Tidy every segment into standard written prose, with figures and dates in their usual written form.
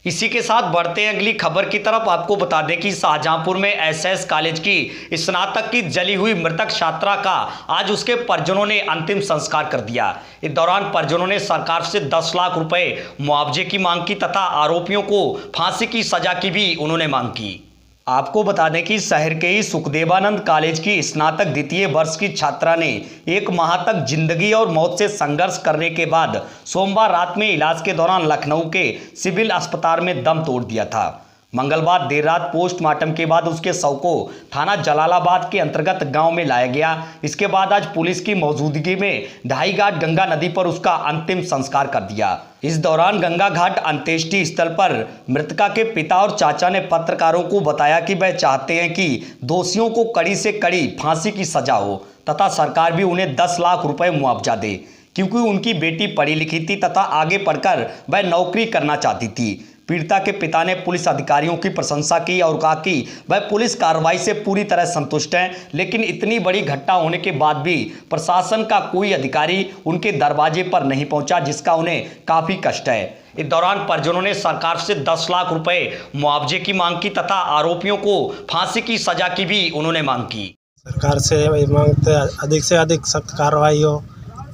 इसी के साथ बढ़ते हैं अगली खबर की तरफ। आपको बता दें कि शाहजहांपुर में एसएस कॉलेज की स्नातक की जली हुई मृतक छात्रा का आज उसके परिजनों ने अंतिम संस्कार कर दिया। इस दौरान परिजनों ने सरकार से 10 लाख रुपए मुआवजे की मांग की तथा आरोपियों को फांसी की सजा की भी उन्होंने मांग की। आपको बता दें कि शहर के ही सुखदेवानंद कॉलेज की स्नातक द्वितीय वर्ष की छात्रा ने 1 माह तक जिंदगी और मौत से संघर्ष करने के बाद सोमवार रात में इलाज के दौरान लखनऊ के सिविल अस्पताल में दम तोड़ दिया था। मंगलवार देर रात पोस्टमार्टम के बाद उसके शव को थाना जलालाबाद के अंतर्गत गांव में लाया गया। इसके बाद आज पुलिस की मौजूदगी में ढाई घाट गंगा नदी पर उसका अंतिम संस्कार कर दिया। इस दौरान गंगा घाट अंत्येष्टि स्थल पर मृतका के पिता और चाचा ने पत्रकारों को बताया कि वह चाहते हैं कि दोषियों को कड़ी से कड़ी फांसी की सजा हो तथा सरकार भी उन्हें 10 लाख रुपए मुआवजा दे, क्योंकि उनकी बेटी पढ़ी लिखी थी तथा आगे पढ़कर वह नौकरी करना चाहती थी। पीड़िता के पिता ने पुलिस अधिकारियों की प्रशंसा की और कहा कि वह पुलिस कार्रवाई से पूरी तरह संतुष्ट हैं, लेकिन इतनी बड़ी घटना होने के बाद भी प्रशासन का कोई अधिकारी उनके दरवाजे पर नहीं पहुंचा, जिसका उन्हें काफ़ी कष्ट है। इस दौरान परिजनों ने सरकार से 10 लाख रुपए मुआवजे की मांग की तथा आरोपियों को फांसी की सजा की भी उन्होंने मांग की। सरकार से मांगते अधिक से अधिक सख्त कार्रवाई हो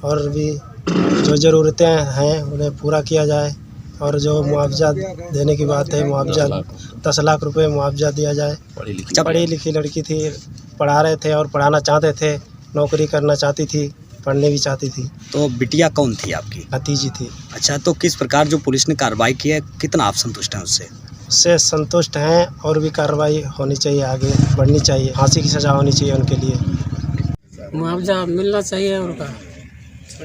और भी जो ज़रूरतें हैं उन्हें पूरा किया जाए, और जो मुआवजा देने की बात है मुआवजा 10 लाख रुपए मुआवजा दिया जाए। पढ़ी लिखी लड़की थी, पढ़ा रहे थे और पढ़ाना चाहते थे, नौकरी करना चाहती थी, पढ़ने भी चाहती थी। तो बिटिया कौन थी आपकी? भतीजी थी। अच्छा, तो किस प्रकार जो पुलिस ने कार्रवाई की है, कितना आप संतुष्ट हैं उससे? उससे संतुष्ट हैं और भी कार्रवाई होनी चाहिए, आगे बढ़नी चाहिए, फांसी की सज़ा होनी चाहिए उनके लिए। मुआवजा मिलना चाहिए उनका।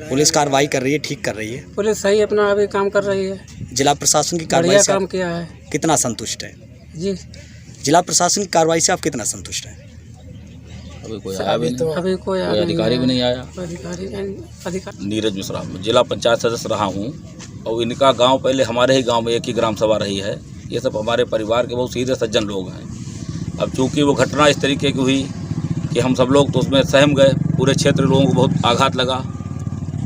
पुलिस कार्रवाई कर रही है, ठीक कर रही है, पुलिस सही अपना अभी काम कर रही है। जिला प्रशासन की कार्रवाई बढ़िया से काम आप किया है कितना संतुष्ट है? जी। जिला प्रशासन की कार्रवाई से आप कितना संतुष्ट हैं? अभी कोई आया भी नहीं, अभी कोई अधिकारी भी नहीं आया। अधिकारी नीरज मिश्रा, जिला पंचायत सदस्य रहा हूँ और इनका गांव पहले हमारे ही गांव में एक ही ग्राम सभा रही है। ये सब हमारे परिवार के बहुत सीधे सज्जन लोग हैं। अब चूँकि वो घटना इस तरीके की हुई कि हम सब लोग तो उसमें सहम गए, पूरे क्षेत्र लोगों को बहुत आघात लगा।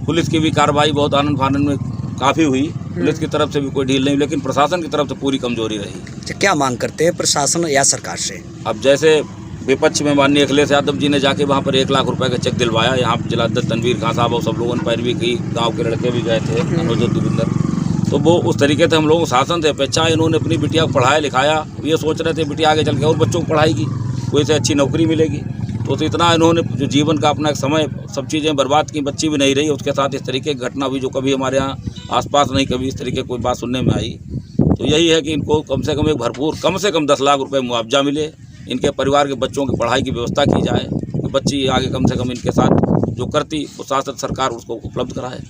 पुलिस की भी कार्रवाई बहुत आनंद फानंद में काफ़ी हुई, पुलिस की तरफ से भी कोई ढील नहीं, लेकिन प्रशासन की तरफ से पूरी कमजोरी रही। क्या मांग करते हैं प्रशासन या सरकार से? अब जैसे विपक्ष में माननीय अखिलेश यादव जी ने जाके वहाँ पर 1 लाख रुपए का चेक दिलवाया। यहाँ जिलाध्यक्ष तनवीर खान साहब और सब लोगों ने पैरवी की, गांव के लड़के भी गए थे, मनोज दुविंदर। तो वो उस तरीके से हम लोगों को शासन से अपेक्षा, इन्होंने अपनी बिटिया को पढ़ाया लिखाया, ये सोच रहे थे बिटिया आगे चल के और बच्चों को पढ़ाएगी, कोई से अच्छी नौकरी मिलेगी। तो इतना इन्होंने जो जीवन का अपना एक समय सब चीज़ें बर्बाद की, बच्ची भी नहीं रही, उसके साथ इस तरीके की घटना हुई जो कभी हमारे यहाँ आसपास नहीं कभी इस तरीके कोई बात सुनने में आई। तो यही है कि इनको कम से कम एक भरपूर कम से कम 10 लाख रुपए मुआवजा मिले, इनके परिवार के बच्चों की पढ़ाई की व्यवस्था की जाए कि बच्ची आगे कम से कम इनके साथ जो करती वो शासन सरकार उसको उपलब्ध कराए।